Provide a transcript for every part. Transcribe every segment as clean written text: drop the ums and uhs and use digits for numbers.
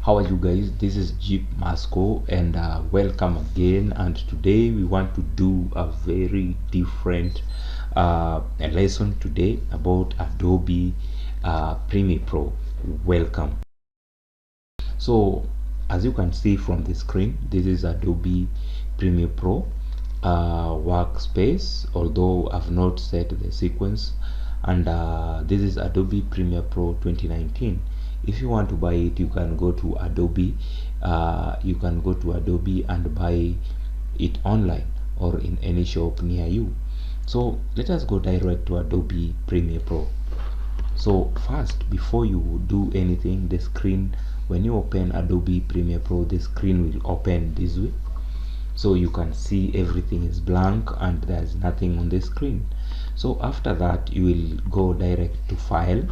How are you guys? This is Jeep Masco and welcome again. And today we want to do a very different lesson today about Adobe Premiere Pro. Welcome. So as you can see from the screen, this is Adobe Premiere Pro workspace, although I've not set the sequence. And this is Adobe Premiere Pro 2019. If you want to buy it, you can go to Adobe and buy it online or in any shop near you. So let us go direct to Adobe Premiere Pro. So first, before you do anything, the screen, when you open Adobe Premiere Pro, the screen will open this way. So you can see everything is blank and there's nothing on the screen. So after that, you will go direct to file,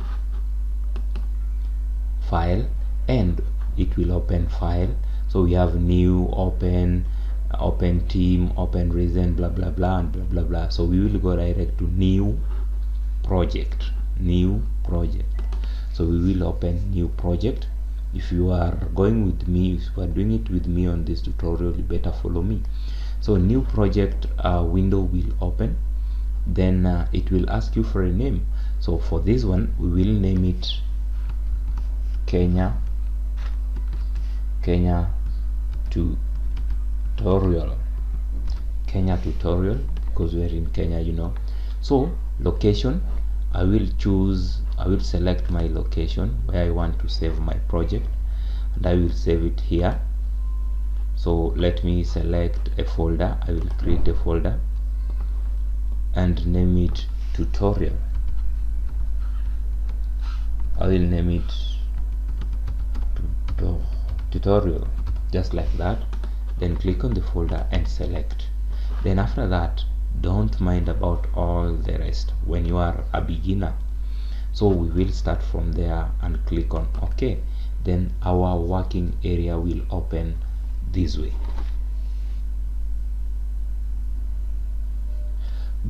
and it will open file. So we have new, open team, open recent, blah blah blah and blah blah blah. So we will go direct to new project. So we will open new project. If you are going with me, if you are doing it with me on this tutorial, you better follow me. So new project window will open. Then it will ask you for a name. So for this one, we will name it Kenya tutorial, because we're in Kenya, you know. So location, I will select my location where I want to save my project, and I will save it here. So let me select a folder. I will create a folder and name it tutorial. I will name it tutorial, just like that. Then click on the folder and select. Then after that, don't mind about all the rest when you are a beginner. So we will start from there and click on OK. Then our working area will open this way.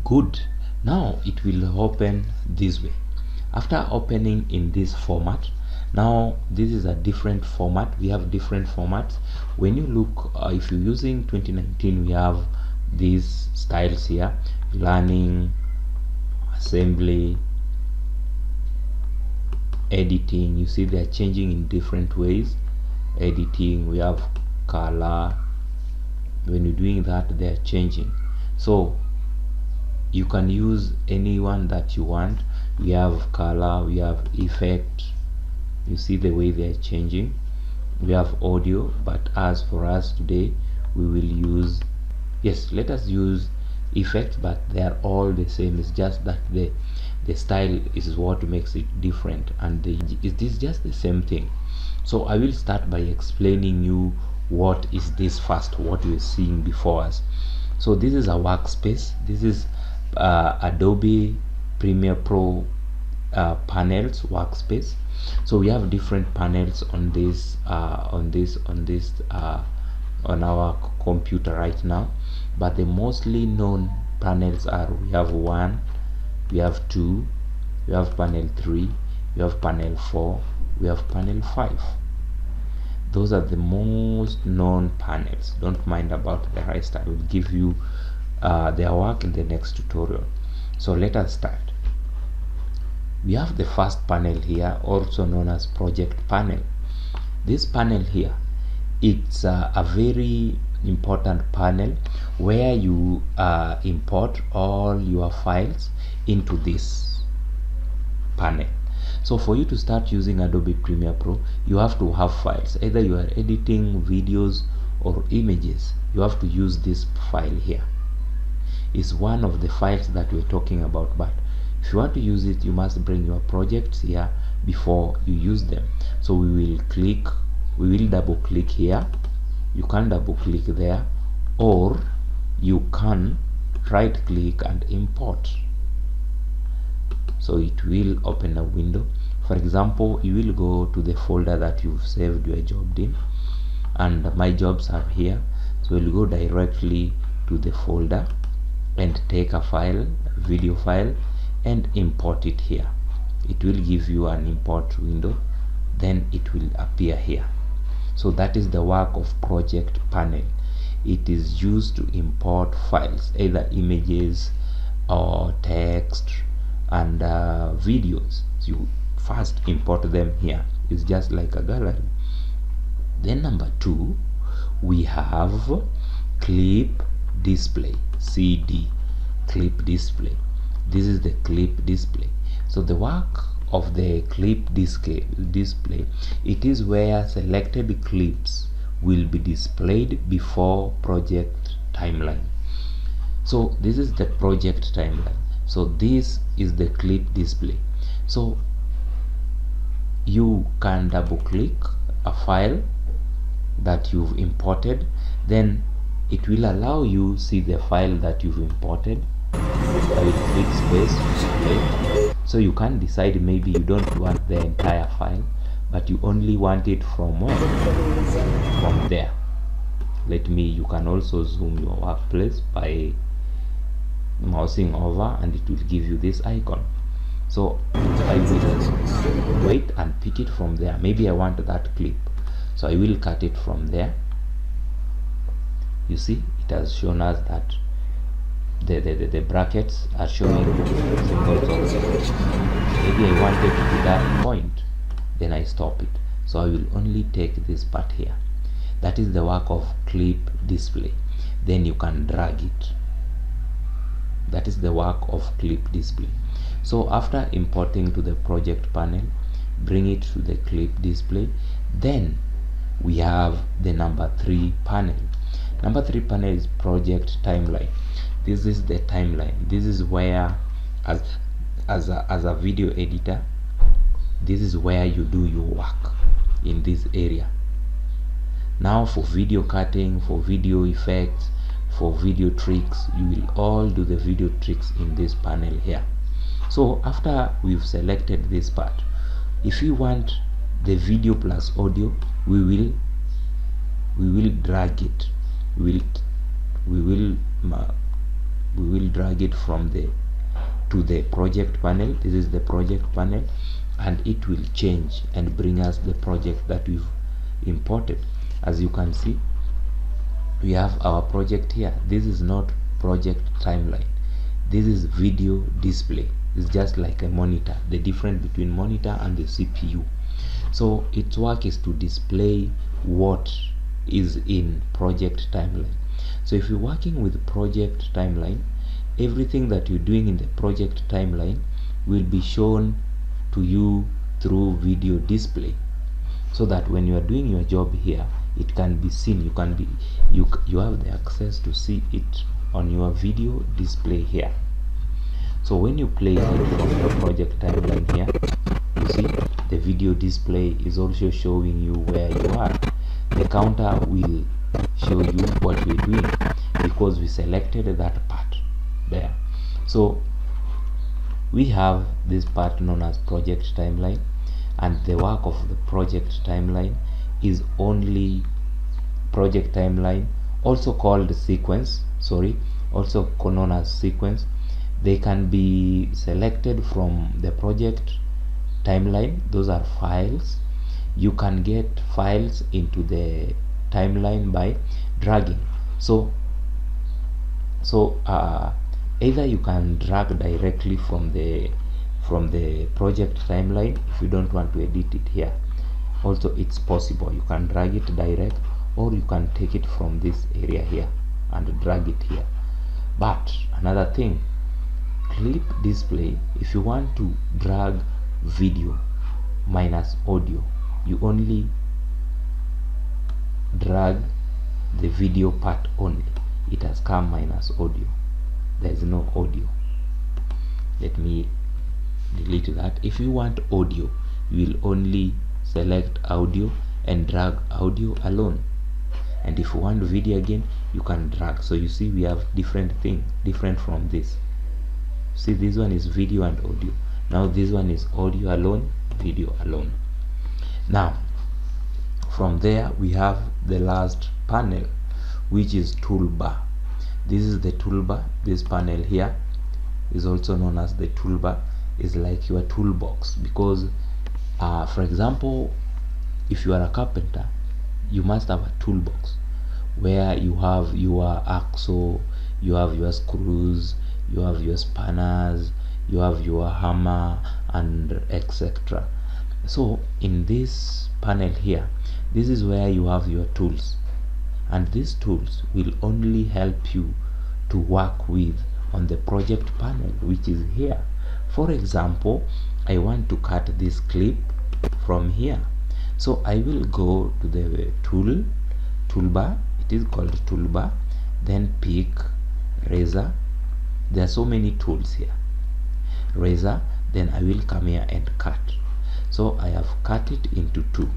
Good. Now it will open this way. After opening in this format, now this is a different format. We have different formats. When you look, if you're using 2019, we have these styles here: learning, assembly, editing. You see they are changing in different ways. Editing, we have color. When you're doing that, they are changing. So you can use any one that you want. We have color, we have effect. You see the way they are changing. We have audio, but as for us today, we will use, yes, let us use effects, but they are all the same. It's just that the style is what makes it different, and it is just the same thing. So I will start by explaining you what is this first, what we're seeing before us. So this is a workspace. This is Adobe Premiere Pro panels workspace. So we have different panels on this on our computer right now, but the mostly known panels are: we have 1, we have 2, we have panel 3, we have panel 4, we have panel 5. Those are the most known panels. Don't mind about the rest. I will give you their work in the next tutorial. So let us start. We have the first panel here, also known as project panel. This panel here, it's a very important panel where you import all your files into this panel. So for you to start using Adobe Premiere Pro, you have to have files. Either you are editing videos or images, you have to use this file here. It's one of the files that we're talking about, but if you want to use it, you must bring your projects here before you use them. So we will double click here. You can double click there, or you can right click and import. So it will open a window. For example, you will go to the folder that you've saved your job in, and my jobs are here. So we'll go directly to the folder and take a file, a video file, and import it here. It will give you an import window, then it will appear here. So that is the work of project panel. It is used to import files, either images or text and videos. So you first import them here. It's just like a gallery. Then number 2, we have clip display, CD, clip display. This is the clip display. So the work of the clip display, it is where selected clips will be displayed before project timeline. So this is the project timeline. So this is the clip display. So you can double click a file that you've imported, then it will allow you see the file that you've imported. I will click space display. So you can decide, maybe you don't want the entire file, but you only want it from where? From there. You can also zoom your workplace by mousing over, and it will give you this icon. So I will wait and pick it from there. Maybe I want that clip, so I will cut it from there. You see, it has shown us that the brackets are showing symbols. Maybe I wanted to do that point, then I stop it. So I will only take this part here. That is the work of clip display. Then you can drag it. That is the work of clip display. So after importing to the project panel, bring it to the clip display. Then we have the number 3 panel. Number 3 panel is project timeline. This is the timeline. This is where, as a video editor, this is where you do your work, in this area. Now for video cutting, for video effects, for video tricks, you will all do the video tricks in this panel here. So after we've selected this part, if you want the video plus audio, we will drag it. We will drag it from to the project panel. This is the project panel, and it will change and bring us the project that we've imported. As you can see, we have our project here. This is not project timeline. This is video display. It's just like a monitor, the difference between monitor and the CPU. So its work is to display what is in project timeline. So if you're working with project timeline, everything that you're doing in the project timeline will be shown to you through video display, so that when you are doing your job here, it can be seen. You have the access to see it on your video display here. So when you play it from the project timeline here, you see the video display is also showing you where you are. The counter will show you what we're doing because we selected that part there. So we have this part known as project timeline, and the work of the project timeline is only project timeline, also called sequence, also known as sequence. They can be selected from the project timeline. Those are files. You can get files into the timeline by dragging. So either you can drag directly from the project timeline. If you don't want to edit it here, also it's possible. You can drag it direct, or you can take it from this area here and drag it here. But another thing, clip display, if you want to drag video minus audio, you only drag the video part only. It has come minus audio. There is no audio. Let me delete that. If you want audio, you will only select audio and drag audio alone. And if you want video again, you can drag. So you see we have different thing, different from this. See, this one is video and audio. Now this one is audio alone, video alone. Now from there we have the last panel, which is toolbar. This is the toolbar. This panel here is also known as the toolbar. Is like your toolbox, because for example, if you are a carpenter, you must have a toolbox where you have your axle, you have your screws, you have your spanners, you have your hammer, and etc. So in this panel here, this is where you have your tools, and these tools will only help you to work with on the project panel, which is here. For example, I want to cut this clip from here, so I will go to the toolbar, it is called toolbar, then pick razor. There are so many tools here. Razor, then I will come here and cut. So I have cut it into two,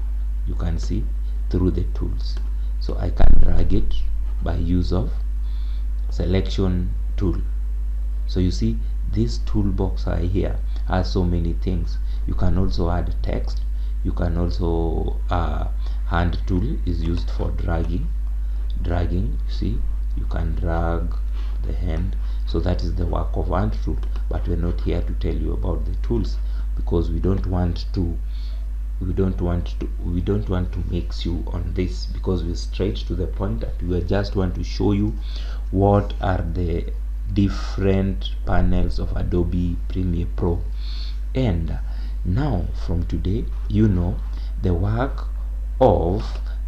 you can see through the tools. So I can drag it by use of selection tool. So you see this toolbox right here has so many things. You can also add text. You can also hand tool is used for dragging. You see, you can drag the hand. So that is the work of hand tool, but we're not here to tell you about the tools, because we don't want to mix you on this, because we're straight to the point that we just want to show you what are the different panels of Adobe Premiere Pro. And now from today, you know the work of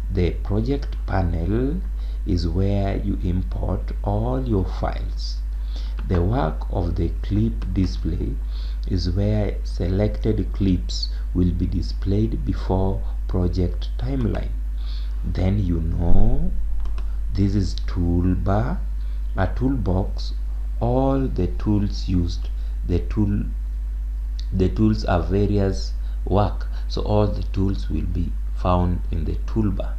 the project panel is where you import all your files. The work of the clip display is where selected clips will be displayed before project timeline. Then you know this is toolbar, a toolbox, all the tools used. The tools are various work, so all the tools will be found in the toolbar.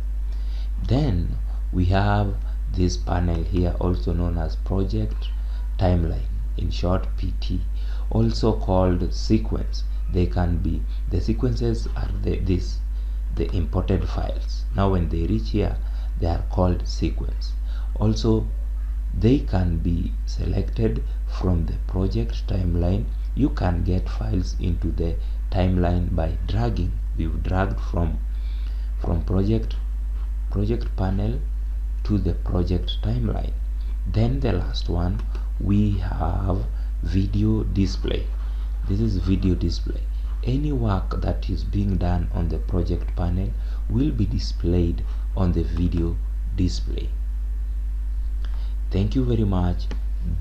Then we have this panel here, also known as project timeline, in short PT, also called sequence. They can be, the sequences are the imported files. Now when they reach here, they are called sequence. Also they can be selected from the project timeline. You can get files into the timeline by dragging. We've dragged from project panel to the project timeline. Then the last one, we have video display. This is video display. Any work that is being done on the project panel will be displayed on the video display. Thank you very much.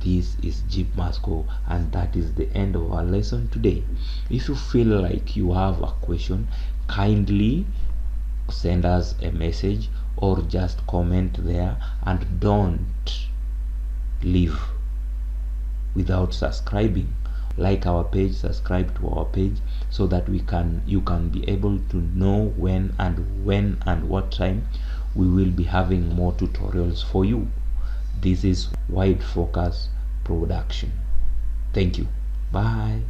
This is Jeep Masco, and that is the end of our lesson today. If you feel like you have a question, kindly send us a message or just comment there, and don't leave without subscribing. Like our page, subscribe to our page, so that you can be able to know when and what time we will be having more tutorials for you. This is Wide Focus Production. Thank you. Bye.